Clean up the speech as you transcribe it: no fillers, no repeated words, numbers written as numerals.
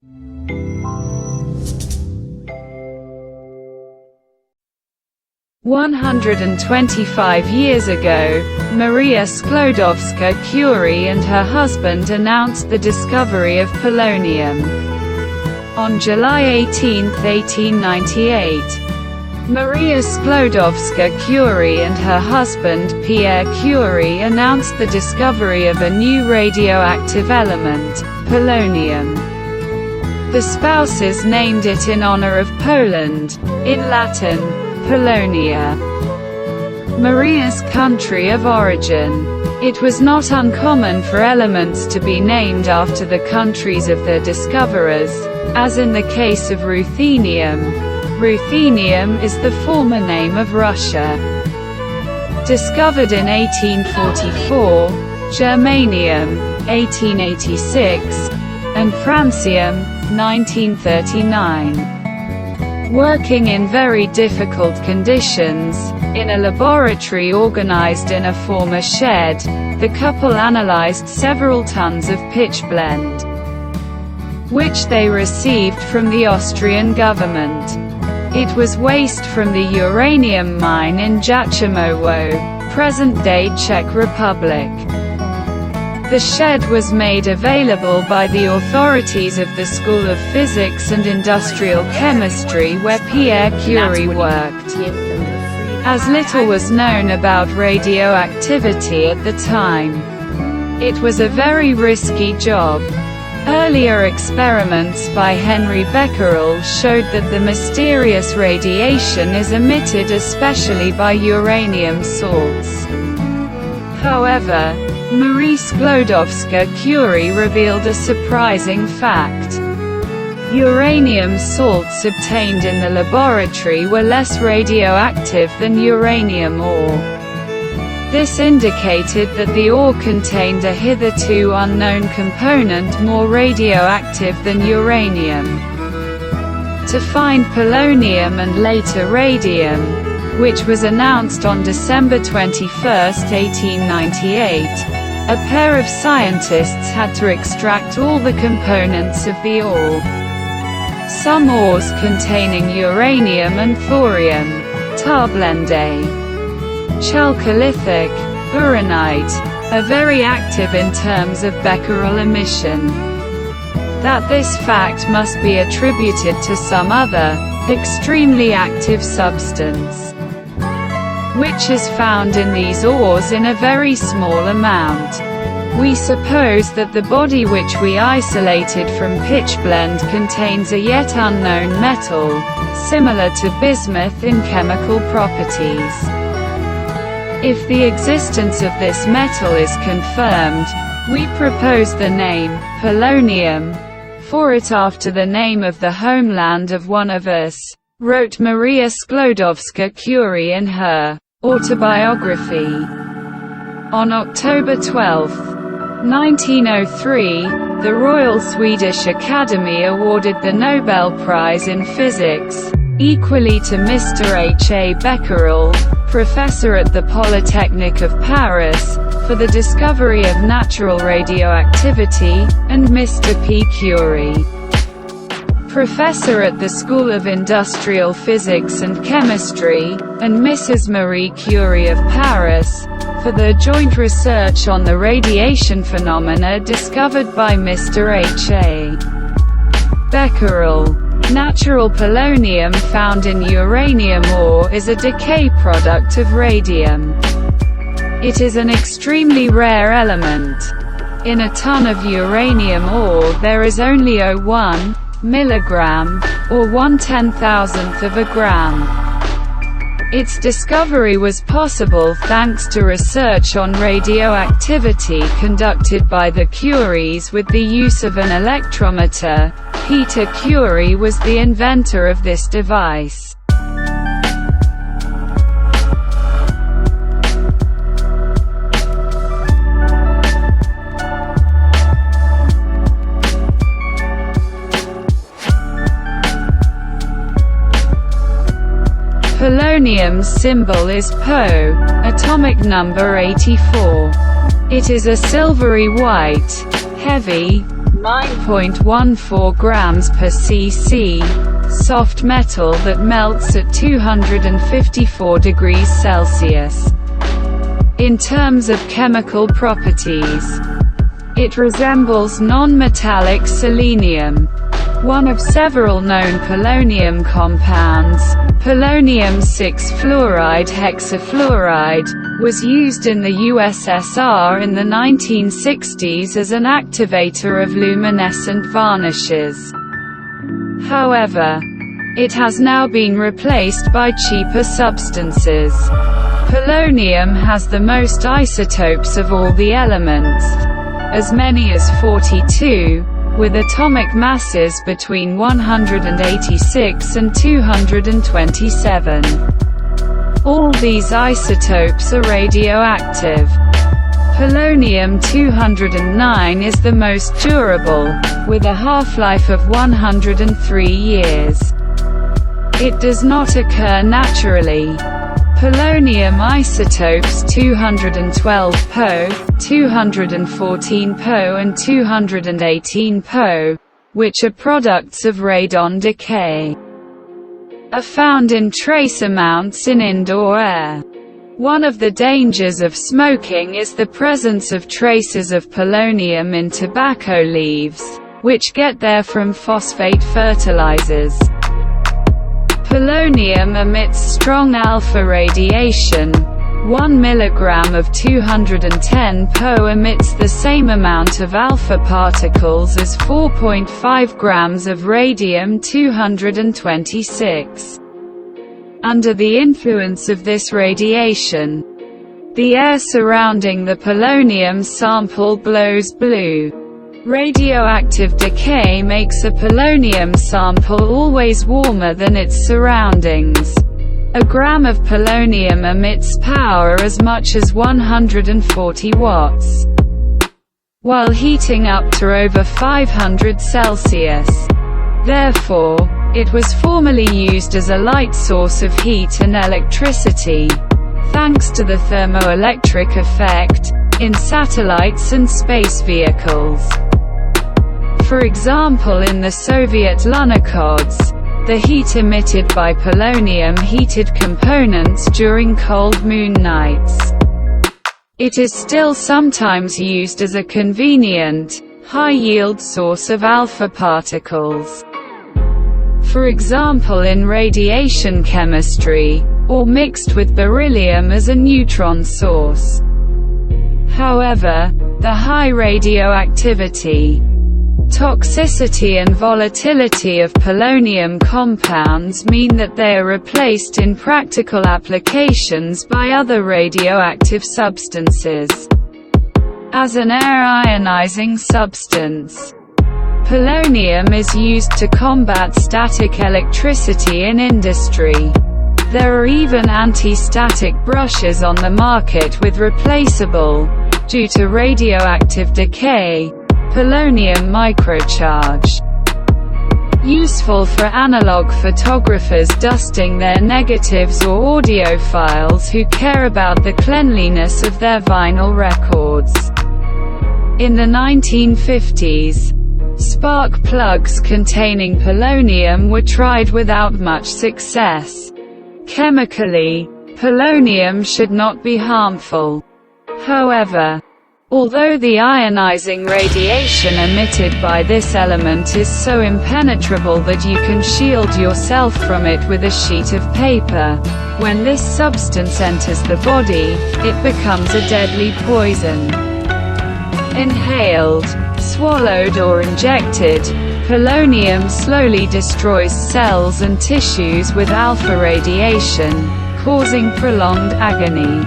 125 years ago, Maria Skłodowska-Curie and her husband announced the discovery of polonium. On July 18, 1898, Maria Skłodowska-Curie and her husband, Pierre Curie, announced the discovery of a new radioactive element, polonium. The spouses named it in honor of Poland, in Latin, Polonia, Maria's country of origin. It was not uncommon for elements to be named after the countries of their discoverers, as in the case of ruthenium. Ruthenium is the former name of Russia. Discovered in 1844, germanium, 1886, and francium, 1939. Working in very difficult conditions, in a laboratory organized in a former shed, the couple analyzed several tons of pitchblende, which they received from the Austrian government. It was waste from the uranium mine in Jachomowo, present-day Czech Republic. The shed was made available by the authorities of the School of Physics and Industrial Chemistry where Pierre Curie worked. As little was known about radioactivity at the time, it was a very risky job. Earlier experiments by Henry Becquerel showed that the mysterious radiation is emitted especially by uranium salts. However, Marie Skłodowska-Curie revealed a surprising fact. Uranium salts obtained in the laboratory were less radioactive than uranium ore. This indicated that the ore contained a hitherto unknown component more radioactive than uranium. To find polonium and later radium, which was announced on December 21, 1898, a pair of scientists had to extract all the components of the ore. Some ores containing uranium and thorium, tarblende, chalcolithic, uranite, are very active in terms of Becquerel emission. That this fact must be attributed to some other, extremely active substance, which is found in these ores in a very small amount. We suppose that the body which we isolated from pitchblende contains a yet unknown metal, similar to bismuth in chemical properties. If the existence of this metal is confirmed, we propose the name, polonium, for it after the name of the homeland of one of us, wrote Maria Skłodowska-Curie in her autobiography. On October 12, 1903, the Royal Swedish Academy awarded the Nobel Prize in Physics, equally to Mr. H. A. Becquerel, professor at the Polytechnic of Paris, for the discovery of natural radioactivity, and Mr. P. Curie, professor at the School of Industrial Physics and Chemistry, and Mrs. Marie Curie of Paris, for their joint research on the radiation phenomena discovered by Mr. H. A. Becquerel. Natural polonium found in uranium ore is a decay product of radium. It is an extremely rare element. In a ton of uranium ore there is only 0.1 milligram, or 1/10,000th of a gram. Its discovery was possible thanks to research on radioactivity conducted by the Curies with the use of an electrometer. Peter Curie was the inventor of this device. Polonium's symbol is Po, atomic number 84. It is a silvery white, heavy, 9.14 grams per cc, soft metal that melts at 254 degrees Celsius. In terms of chemical properties, it resembles non-metallic selenium, one of several known polonium compounds. Polonium 6-fluoride hexafluoride was used in the USSR in the 1960s as an activator of luminescent varnishes. However, it has now been replaced by cheaper substances. Polonium has the most isotopes of all the elements, as many as 42, with atomic masses between 186 and 227. All these isotopes are radioactive. Polonium-209 is the most durable, with a half-life of 103 years. It does not occur naturally. Polonium isotopes 212 Po, 214 Po and 218 Po, which are products of radon decay, are found in trace amounts in indoor air. One of the dangers of smoking is the presence of traces of polonium in tobacco leaves, which get there from phosphate fertilizers. Polonium emits strong alpha radiation. 1 milligram of 210 Po emits the same amount of alpha particles as 4.5 grams of radium-226. Under the influence of this radiation, the air surrounding the polonium sample glows blue. Radioactive decay makes a polonium sample always warmer than its surroundings. A gram of polonium emits power as much as 140 watts, while heating up to over 500 Celsius. Therefore, it was formerly used as a light source of heat and electricity, thanks to the thermoelectric effect, in satellites and space vehicles. For example, in the Soviet Lunokhodi's, the heat emitted by polonium heated components during cold moon nights. It is still sometimes used as a convenient, high-yield source of alpha particles. For example, in radiation chemistry, or mixed with beryllium as a neutron source. However, the high radioactivity, toxicity and volatility of polonium compounds mean that they are replaced in practical applications by other radioactive substances. As an air ionizing substance, polonium is used to combat static electricity in industry. There are even anti-static brushes on the market with replaceable, due to radioactive decay, polonium microcharge. Useful for analog photographers dusting their negatives or audiophiles who care about the cleanliness of their vinyl records. In the 1950s, spark plugs containing polonium were tried without much success. Chemically, polonium should not be harmful. However, although the ionizing radiation emitted by this element is so impenetrable that you can shield yourself from it with a sheet of paper, when this substance enters the body, it becomes a deadly poison. Inhaled, swallowed or injected, polonium slowly destroys cells and tissues with alpha radiation, causing prolonged agony.